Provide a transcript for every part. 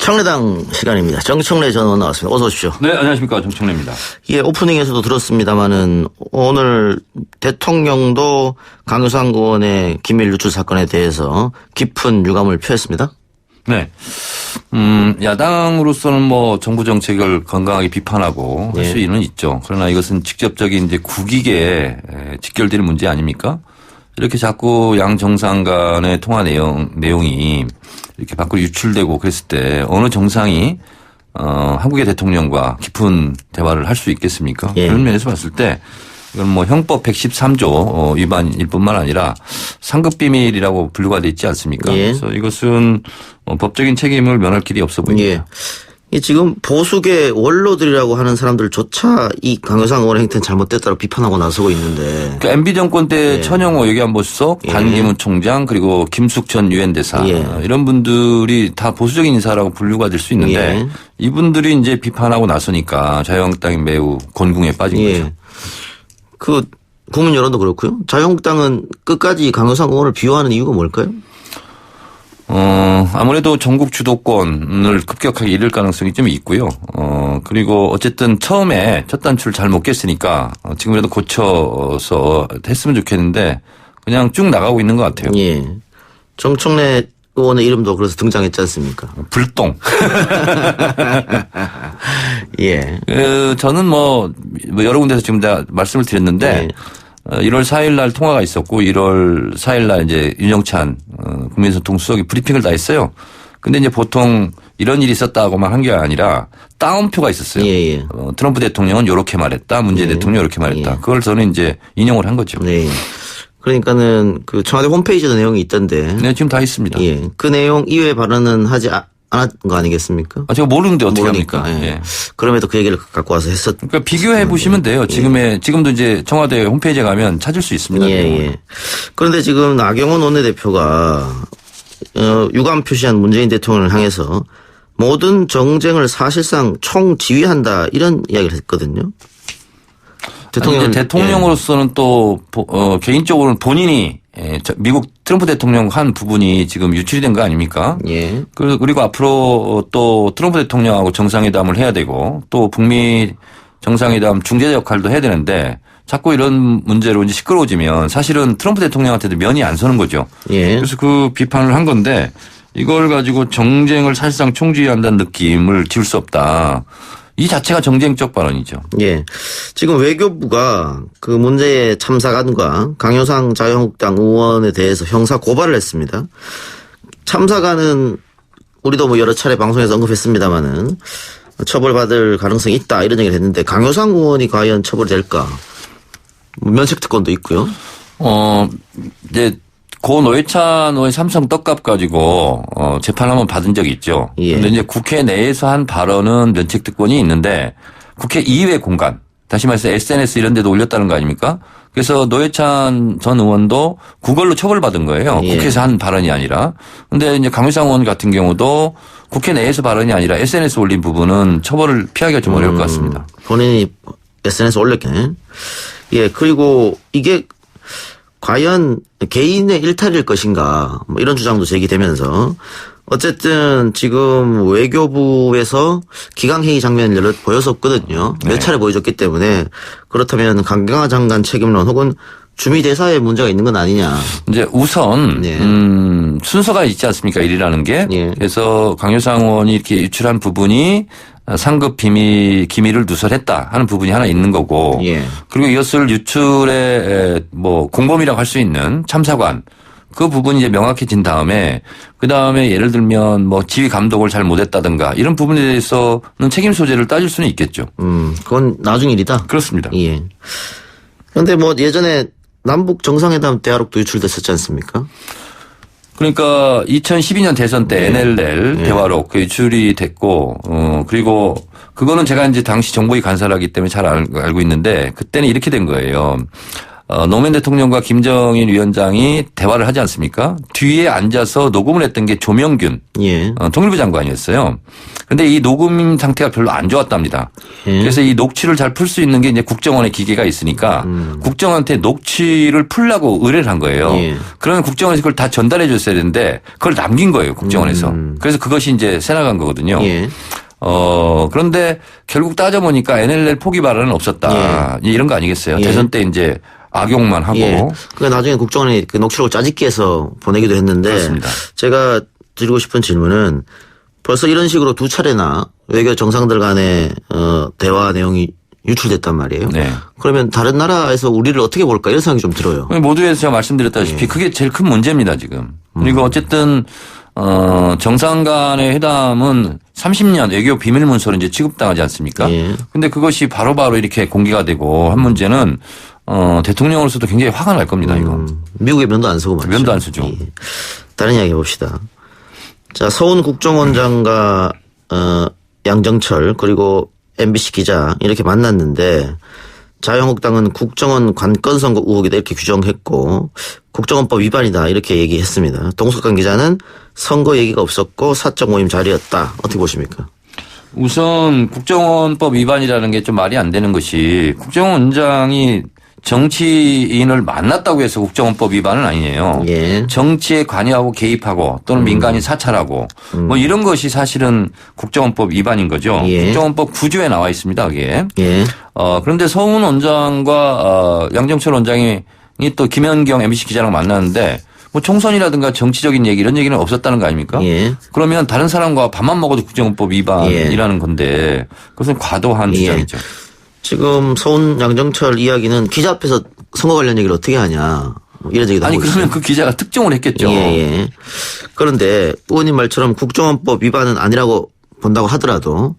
청래당 시간입니다. 정청래 전 의원 나왔습니다. 어서 오십시오. 네, 안녕하십니까. 정청래입니다. 예, 오프닝에서도 들었습니다마는 오늘 대통령도 강효상 의원의 기밀 유출 사건에 대해서 깊은 유감을 표했습니다. 네. 야당으로서는 뭐 정부 정책을 건강하게 비판하고 할 수는 있죠. 그러나 이것은 직접적인 이제 국익에 직결되는 문제 아닙니까? 이렇게 자꾸 양 정상 간의 통화 내용이 이렇게 밖으로 유출되고 그랬을 때 어느 정상이 한국의 대통령과 깊은 대화를 할 수 있겠습니까? 예. 그런 면에서 봤을 때 이건 뭐 형법 113조 위반일 뿐만 아니라 상급 비밀이라고 분류가 돼 있지 않습니까? 예. 그래서 이것은 법적인 책임을 면할 길이 없어 보입니다. 예. 지금 보수계 원로들이라고 하는 사람들조차 이 강효상 의원의 행태는 잘못됐다고 비판하고 나서고 있는데. 그 MB 정권 때 천영호 외교안보수석, 반기문 총장 그리고 김숙 전 유엔 대사 이런 분들이 다 보수적인 인사라고 분류가 될 수 있는데 이분들이 이제 비판하고 나서니까 자유한국당이 매우 곤궁에 빠진 거죠. 그 국민 여론도 그렇고요. 자유한국당은 끝까지 강효상 의원을 비호하는 이유가 뭘까요? 아무래도 전국 주도권을 급격하게 잃을 가능성이 좀 있고요. 그리고 어쨌든 처음에 첫 단추를 잘 못 깼으니까 지금이라도 고쳐서 했으면 좋겠는데 그냥 쭉 나가고 있는 것 같아요. 예. 정청래 의원의 이름도 그래서 등장했지 않습니까? 불똥. 예. 저는 뭐 여러 군데서 지금 다 말씀을 드렸는데 1월 4일 날 통화가 있었고 1월 4일 날 이제 윤영찬 국민소통 수석이 브리핑을 다 했어요. 근데 이제 보통 이런 일이 있었다고만 한 게 아니라 따옴표가 있었어요. 트럼프 대통령은 이렇게 말했다. 문재인 대통령은 이렇게 말했다. 그걸 저는 이제 인용을 한 거죠. 네. 그러니까는 그 청와대 홈페이지에도 내용이 있던데. 네, 지금 다 있습니다. 예. 그 내용 이외의 발언은 하지 않은 거 아니겠습니까? 제가 모르는데 어떻게 모르니까. 합니까? 예. 그럼에도 그 얘기를 갖고 와서 했었. 그러니까 비교해 보시면 돼요. 지금도 이제 청와대 홈페이지에 가면 찾을 수 있습니다. 예. 그런데 지금 나경원 원내대표가 유감 표시한 문재인 대통령을 향해서 모든 정쟁을 사실상 총지휘한다 이런 이야기를 했거든요. 대통령으로서는 또 개인적으로는 본인이 미국 트럼프 대통령 한 부분이 지금 유출이 된 거 아닙니까? 예. 그리고 앞으로 또 트럼프 대통령하고 정상회담을 해야 되고 또 북미 정상회담 중재자 역할도 해야 되는데 자꾸 이런 문제로 이제 시끄러워지면 사실은 트럼프 대통령한테도 면이 안 서는 거죠. 예. 그래서 그 비판을 한 건데 이걸 가지고 정쟁을 사실상 총지휘한다는 느낌을 지울 수 없다. 이 자체가 정쟁적 발언이죠. 예. 지금 외교부가 그 문제의 참사관과 강효상 자유한국당 의원에 대해서 형사 고발을 했습니다. 참사관은 우리도 뭐 여러 차례 방송에서 언급했습니다마는 처벌받을 가능성이 있다 이런 얘기를 했는데 강효상 의원이 과연 처벌될까? 면책 특권도 있고요. 이제 고 노회찬 의원 삼성 떡값 가지고 재판 한번 받은 적이 있죠. 그런데 이제 국회 내에서 한 발언은 면책 특권이 있는데 국회 이외 공간, 다시 말해서 SNS 이런 데도 올렸다는 거 아닙니까? 그래서 노회찬 전 의원도 그걸로 처벌받은 거예요. 국회에서 한 발언이 아니라. 그런데 이제 강효상 의원 같은 경우도 국회 내에서 발언이 아니라 SNS 올린 부분은 처벌을 피하기가 좀 어려울 것 같습니다. 본인이 SNS 올렸겠네. 예, 그리고 이게 과연 개인의 일탈일 것인가 뭐 이런 주장도 제기되면서 어쨌든 지금 외교부에서 기강회의 장면을 여러 보였었거든요. 몇 차례 보여줬기 때문에 그렇다면 강경화 장관 책임론 혹은 주미대사에 문제가 있는 건 아니냐. 이제 우선 순서가 있지 않습니까? 일이라는 게. 그래서 강효상 의원이 이렇게 유출한 부분이 상급 기밀을 누설했다 하는 부분이 하나 있는 거고. 그리고 이것을 유출의 뭐 공범이라고 할 수 있는 참사관 그 부분이 이제 명확해진 다음에 그다음에 예를 들면 뭐 지휘 감독을 잘 못했다든가 이런 부분에 대해서는 책임 소재를 따질 수는 있겠죠. 그건 나중 일이다. 그렇습니다. 예. 그런데 뭐 예전에 남북 정상회담 대화록도 유출됐었지 않습니까? 그러니까 2012년 대선 때 NLL 대화록 그 유출이 됐고 그리고 그거는 제가 이제 당시 정보위 간사라기 때문에 잘 알고 있는데 그때는 이렇게 된 거예요. 노무현 대통령과 김정일 위원장이 대화를 하지 않습니까? 뒤에 앉아서 녹음을 했던 게 조명균 예. 통일부 장관이었어요. 그런데 이 녹음 상태가 별로 안 좋았답니다. 예. 그래서 이 녹취를 잘 풀 수 있는 게 이제 국정원의 기계가 있으니까 국정원한테 녹취를 풀라고 의뢰를 한 거예요. 예. 그러면 국정원에서 그걸 다 전달해 줬어야 되는데 그걸 남긴 거예요. 국정원에서. 그래서 그것이 이제 새 나간 거거든요. 예. 그런데 결국 따져보니까 NLL 포기 발언은 없었다. 예. 이런 거 아니겠어요. 예. 대선 때 이제 악용만 하고. 예. 그 나중에 국정원이 그 녹취록을 짜집기해서 보내기도 했는데 그렇습니다. 제가 드리고 싶은 질문은 벌써 이런 식으로 두 차례나 외교 정상들 간의 대화 내용이 유출됐단 말이에요. 네. 그러면 다른 나라에서 우리를 어떻게 볼까 이런 생각이 좀 들어요. 모두에서 제가 말씀드렸다시피 그게 제일 큰 문제입니다, 지금. 그리고 어쨌든 정상 간의 회담은 30년 외교 비밀 문서로 이제 취급당하지 않습니까? 예. 근데 그것이 바로바로 이렇게 공개가 되고 한 문제는 대통령으로서도 굉장히 화가 날 겁니다, 이거. 미국의 면도 안 쓰고 말이죠. 면도 안 쓰죠. 예. 다른 이야기 해봅시다. 자, 서훈 국정원장과 양정철 그리고 MBC 기자 이렇게 만났는데 자유한국당은 국정원 관건선거 의혹이다 이렇게 규정했고 국정원법 위반이다 이렇게 얘기했습니다. 동석관 기자는 선거 얘기가 없었고 사적 모임 자리였다. 어떻게 보십니까? 우선 국정원법 위반이라는 게 좀 말이 안 되는 것이 국정원장이 정치인을 만났다고 해서 국정원법 위반은 아니에요. 예. 정치에 관여하고 개입하고 또는 민간인 사찰하고 뭐 이런 것이 사실은 국정원법 위반인 거죠. 예. 국정원법 9조에 나와 있습니다. 그게. 예. 그런데 서훈 원장과 양정철 원장이 또 김현경 MBC 기자랑 만났는데 뭐 총선이라든가 정치적인 얘기 이런 얘기는 없었다는 거 아닙니까? 예. 그러면 다른 사람과 밥만 먹어도 국정원법 위반이라는 건데 그것은 과도한 주장이죠. 지금 서훈 양정철 이야기는 기자 앞에서 선거 관련 얘기를 어떻게 하냐. 이런 얘기도 아니 하고 그러면 있어요. 그 기자가 특종을 했겠죠. 예. 그런데 의원님 말처럼 국정원법 위반은 아니라고 본다고 하더라도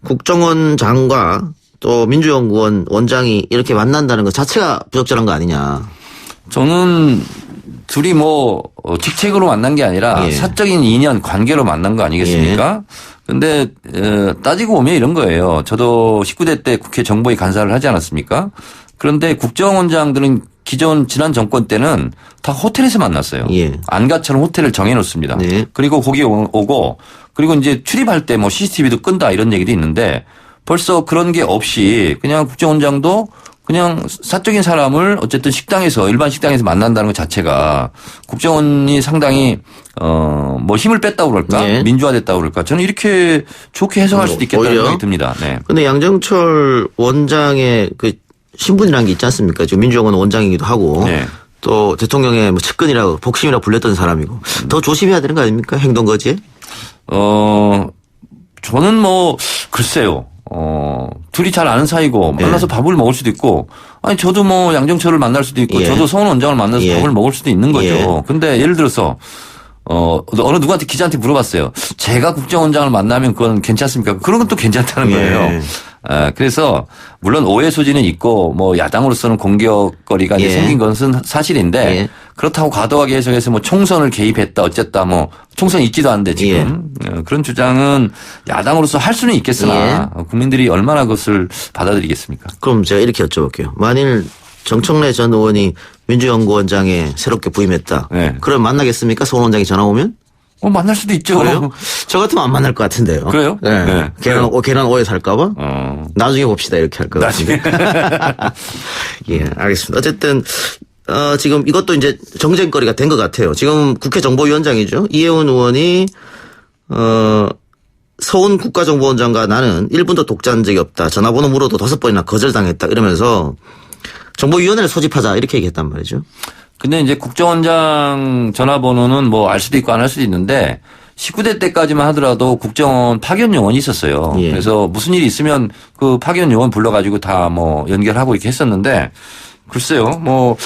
국정원장과 또 민주연구원 원장이 이렇게 만난다는 것 자체가 부적절한 거 아니냐. 저는 둘이 뭐 직책으로 만난 게 아니라 예. 사적인 인연 관계로 만난 거 아니겠습니까? 근데 따지고 보면 이런 거예요. 저도 19대 때 국회 정보위 간사를 하지 않았습니까? 그런데 국정원장들은 지난 정권 때는 다 호텔에서 만났어요. 예. 안가처럼 호텔을 정해놓습니다. 네. 그리고 거기 오고 그리고 이제 출입할 때 뭐 CCTV도 끈다 이런 얘기도 있는데 벌써 그런 게 없이 그냥 국정원장도 그냥 사적인 사람을 어쨌든 식당에서 일반 식당에서 만난다는 것 자체가 국정원이 상당히 뭐 힘을 뺐다고 그럴까 네. 민주화됐다고 그럴까 저는 이렇게 좋게 해석할 수도 있겠다는 오히려? 생각이 듭니다. 네. 근데 양정철 원장의 그 신분이라는 게 있지 않습니까? 지금 민주연구원 원장이기도 하고 네. 또 대통령의 뭐 측근이라고 복심이라고 불렸던 사람이고 더 조심해야 되는 거 아닙니까? 행동 거지에? 저는 뭐 글쎄요. 둘이 잘 아는 사이고 만나서 밥을 먹을 수도 있고 아니 저도 뭐 양정철을 만날 수도 있고 예. 저도 서훈 원장을 만나서 예. 밥을 먹을 수도 있는 거죠. 예. 근데 예를 들어서 어느 누구한테 기자한테 물어봤어요. 제가 국정원장을 만나면 그건 괜찮습니까? 그런 건 또 괜찮다는 예. 거예요. 그래서 물론 오해 소지는 있고 뭐 야당으로서는 공격거리가 이제 예. 생긴 것은 사실인데 예. 그렇다고 과도하게 해석해서 뭐 총선을 개입했다 어쨌다 뭐 총선 있지도 않은데 지금 그런 주장은 야당으로서 할 수는 있겠으나 국민들이 얼마나 그것을 받아들이겠습니까? 그럼 제가 이렇게 여쭤볼게요. 만일 정청래 전 의원이 민주연구원장에 새롭게 부임했다. 네. 그럼 만나겠습니까? 서훈 원장이 전화 오면? 만날 수도 있죠. 그래요? 저 같으면 안 만날 것 같은데요. 그래요? 네. 네. 괜한 오해 살까봐? 나중에 봅시다. 이렇게 할 것 같은데. 예, 알겠습니다. 어쨌든, 지금 이것도 이제 정쟁거리가 된 것 같아요. 지금 국회 정보위원장이죠. 이혜훈 의원이, 서훈 국가정보원장과 나는 1분도 독자한 적이 없다. 전화번호 물어도 5번이나 거절당했다. 이러면서 정보위원회를 소집하자. 이렇게 얘기했단 말이죠. 근데 이제 국정원장 전화번호는 뭐 알 수도 있고 안 할 수도 있는데 19대 때까지만 하더라도 국정원 파견 요원이 있었어요. 예. 그래서 무슨 일이 있으면 그 파견 요원 불러가지고 다 뭐 연결하고 이렇게 했었는데 글쎄요. 뭐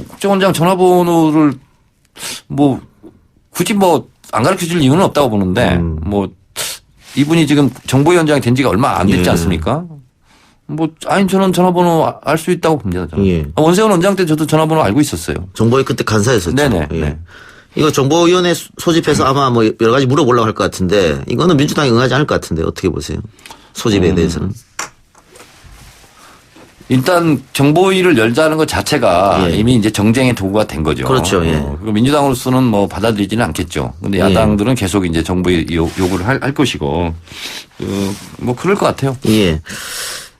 국정원장 전화번호를 뭐 굳이 뭐 안 가르쳐 줄 이유는 없다고 보는데 뭐 이분이 지금 정보위원장이 된 지가 얼마 안 됐지 예. 않습니까? 뭐 아니 저는 전화번호 알 수 있다고 봅니다. 저는. 예. 원세훈 원장 때 저도 전화번호 알고 있었어요. 정보위 그때 간사였었죠. 네네. 예. 네. 이거 정보위원회 소집해서 아마 뭐 여러 가지 물어보려고 할 것 같은데 이거는 민주당이 응하지 않을 것 같은데 어떻게 보세요? 소집에 대해서는. 일단 정보위를 열자는 것 자체가 이미 이제 정쟁의 도구가 된 거죠. 그렇죠. 예. 민주당으로서는 뭐 받아들이지는 않겠죠. 근데 야당들은 계속 이제 정부의 요구를 할 것이고, 뭐 그럴 것 같아요. 예.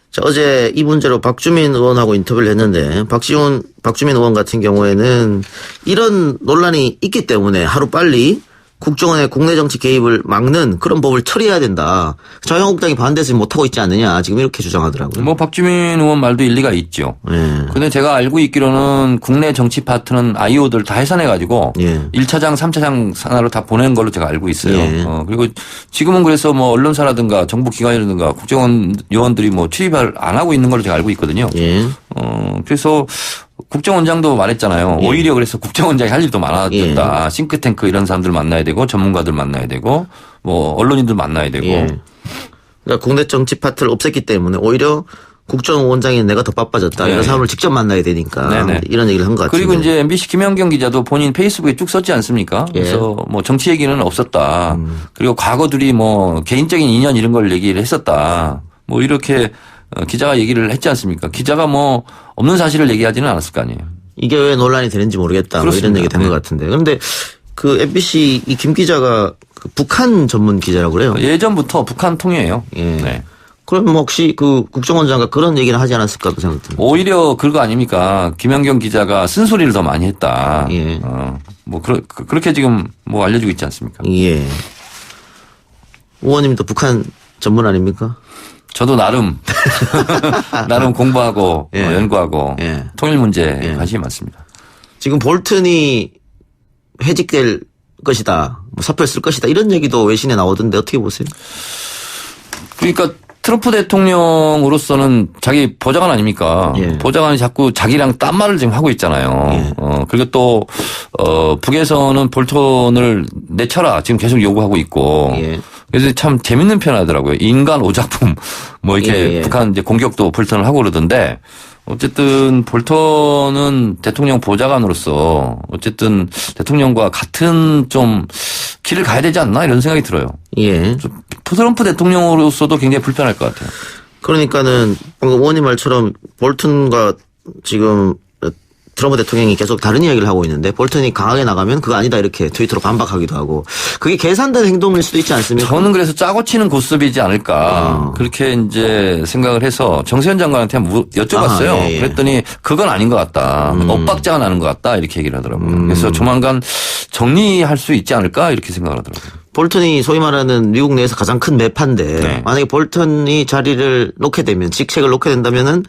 자, 어제 이 문제로 박주민 의원하고 인터뷰를 했는데 박주민 의원 같은 경우에는 이런 논란이 있기 때문에 하루빨리 국정원의 국내 정치 개입을 막는 그런 법을 처리해야 된다. 자유한국당이 반대해서 못하고 있지 않느냐. 지금 이렇게 주장하더라고요. 뭐 박주민 의원 말도 일리가 있죠. 그런데 제가 알고 있기로는 국내 정치 파트는 IO들 다 해산해가지고 1차장, 3차장 산하로 다 보낸 걸로 제가 알고 있어요. 그리고 지금은 그래서 뭐 언론사라든가 정부기관이라든가 국정원 요원들이 뭐 출입을 안 하고 있는 걸로 제가 알고 있거든요. 그래서 국정원장도 말했잖아요. 오히려 그래서 국정원장이 할 일이 더 많아졌다. 싱크탱크 이런 사람들 만나야 되고 전문가들 만나야 되고 뭐 언론인들 만나야 되고. 그러니까 국내 정치 파트를 없앴기 때문에 오히려 국정원장이 내가 더 바빠졌다. 이런 사람을 직접 만나야 되니까 이런 얘기를 한 것 같아요. 그리고 이제 MBC 김연경 기자도 본인 페이스북에 쭉 썼지 않습니까? 그래서 뭐 정치 얘기는 없었다. 그리고 과거들이 뭐 개인적인 인연 이런 걸 얘기를 했었다. 뭐 이렇게 기자가 얘기를 했지 않습니까? 기자가 뭐 없는 사실을 얘기하지는 않았을 거 아니에요. 이게 왜 논란이 되는지 모르겠다. 뭐 이런 얘기 된 것 같은데. 그런데 그 MBC 이 김 기자가 그 북한 전문 기자라고 그래요. 예전부터 북한 통이에요. 네. 그럼 뭐 혹시 그 국정원장과 그런 얘기를 하지 않았을까도 생각됩니다. 오히려 그거 아닙니까? 김연경 기자가 쓴소리를 더 많이 했다. 뭐 그렇게 지금 뭐 알려주고 있지 않습니까? 의원님도 북한 전문 아닙니까? 저도 나름 공부하고 연구하고 통일 문제에 관심이 많습니다. 지금 볼튼이 해직될 것이다, 뭐 사표를 쓸 것이다 이런 얘기도 외신에 나오던데 어떻게 보세요? 그러니까 트럼프 대통령으로서는 자기 보좌관 아닙니까? 보좌관이 자꾸 자기랑 딴 말을 지금 하고 있잖아요. 그리고 또 북에서는 볼턴을 내쳐라 지금 계속 요구하고 있고. 그래서 참 재밌는 표현하더라고요. 인간 오작품 뭐 이렇게 북한 이제 공격도 볼턴을 하고 그러던데 어쨌든 볼턴은 대통령 보좌관으로서 어쨌든 대통령과 같은 좀 길을 가야 되지 않나 이런 생각이 들어요. 트럼프 대통령으로서도 굉장히 불편할 것 같아요. 그러니까는 방금 의원님 말처럼 볼턴과 지금 트럼프 대통령이 계속 다른 이야기를 하고 있는데 볼턴이 강하게 나가면 그거 아니다 이렇게 트위터로 반박하기도 하고 그게 계산된 행동일 수도 있지 않습니까? 저는 그래서 짜고 치는 고스톱이지 않을까 그렇게 이제 생각을 해서 정세현 장관한테 여쭤봤어요. 그랬더니 그건 아닌 것 같다. 엇박자가 나는 것 같다 이렇게 얘기를 하더라고요. 그래서 조만간 정리할 수 있지 않을까 이렇게 생각을 하더라고요. 볼턴이 소위 말하는 미국 내에서 가장 큰 매파인데 만약에 볼턴이 자리를 놓게 되면 직책을 놓게 된다면은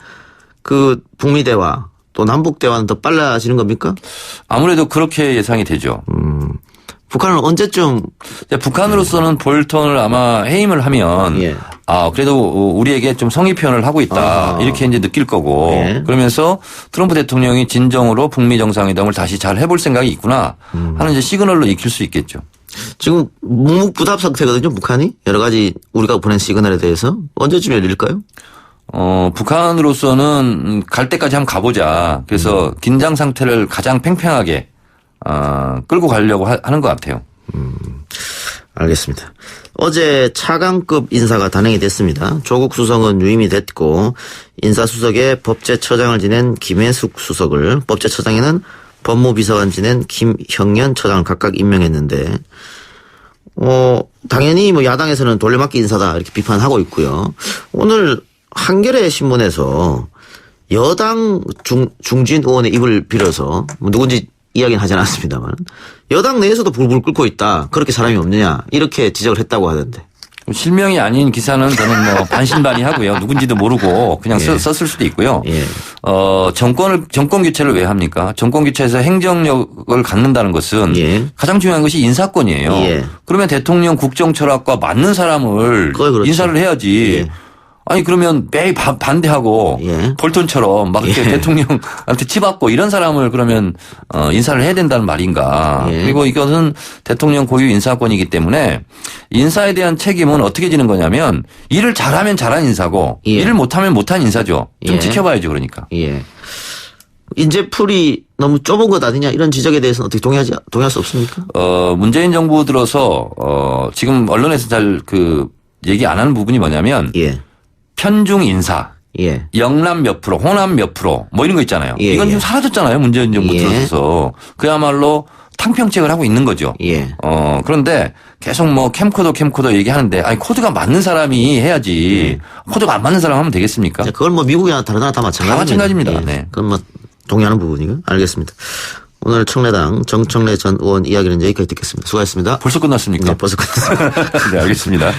그 북미 대화 또 남북 대화는 더 빨라지는 겁니까? 아무래도 그렇게 예상이 되죠. 북한은 언제쯤? 북한으로서는 볼턴을 아마 해임을 하면 그래도 우리에게 좀 성의 표현을 하고 있다 이렇게 이제 느낄 거고 그러면서 트럼프 대통령이 진정으로 북미 정상회담을 다시 잘 해볼 생각이 있구나 하는 이제 시그널로 익힐 수 있겠죠. 지금 묵묵부답 상태거든요, 북한이. 여러 가지 우리가 보낸 시그널에 대해서 언제쯤 열릴까요? 북한으로서는 갈 때까지 한번 가보자. 그래서 긴장 상태를 가장 팽팽하게 끌고 가려고 하는 것 같아요. 알겠습니다. 어제 차관급 인사가 단행이 됐습니다. 조국 수석은 유임이 됐고 인사수석에 법제처장을 지낸 김혜숙 수석을 법제처장에는 법무비서관 지낸 김형년 처장을 각각 임명했는데 당연히 뭐 야당에서는 돌려막기 인사다 이렇게 비판하고 있고요. 오늘 한겨레 신문에서 여당 중진 의원의 입을 빌어서 뭐 누군지 이야기는 하지 않았습니다만 여당 내에서도 불불 끓고 있다. 그렇게 사람이 없느냐 이렇게 지적을 했다고 하던데. 실명이 아닌 기사는 저는 뭐 반신반의하고요. 누군지도 모르고 그냥 썼을 수도 있고요. 정권 교체를 왜 합니까? 정권 교체에서 행정력을 갖는다는 것은 가장 중요한 것이 인사권이에요. 그러면 대통령 국정 철학과 맞는 사람을 그렇죠. 인사를 해야지. 아니 그러면 매일 반대하고 볼턴처럼 막 이렇게 대통령한테 치받고 이런 사람을 그러면 인사를 해야 된다는 말인가. 그리고 이것은 대통령 고유 인사권이기 때문에 인사에 대한 책임은 어떻게 지는 거냐면 일을 잘하면 잘한 인사고 일을 못하면 못한 인사죠. 좀 지켜봐야죠 그러니까. 인재풀이 너무 좁은 것 아니냐 이런 지적에 대해서는 어떻게 동의할 수 없습니까? 문재인 정부 들어서 지금 언론에서 잘 그 얘기 안 하는 부분이 뭐냐면 편중 인사. 예. 영남 몇 프로, 호남 몇 프로 뭐 이런 거 있잖아요. 예, 이건 예. 좀 사라졌잖아요. 문재인 정부 예. 들어서서. 그야말로 탕평책을 하고 있는 거죠. 예. 그런데 계속 뭐 캠코더 얘기하는데 아니 코드가 맞는 사람이 해야지. 코드가 안 맞는 사람 하면 되겠습니까? 그걸 뭐 미국이나 다른 나라 다 마찬가지입니다. 다 마찬가지입니다. 예. 네. 그건 뭐 동의하는 부분이고 알겠습니다. 오늘 청래당 정청래 전 의원 이야기는 여기까지 듣겠습니다. 수고하셨습니다. 벌써 끝났습니까? 네, 벌써 끝났습니다. 네, 알겠습니다.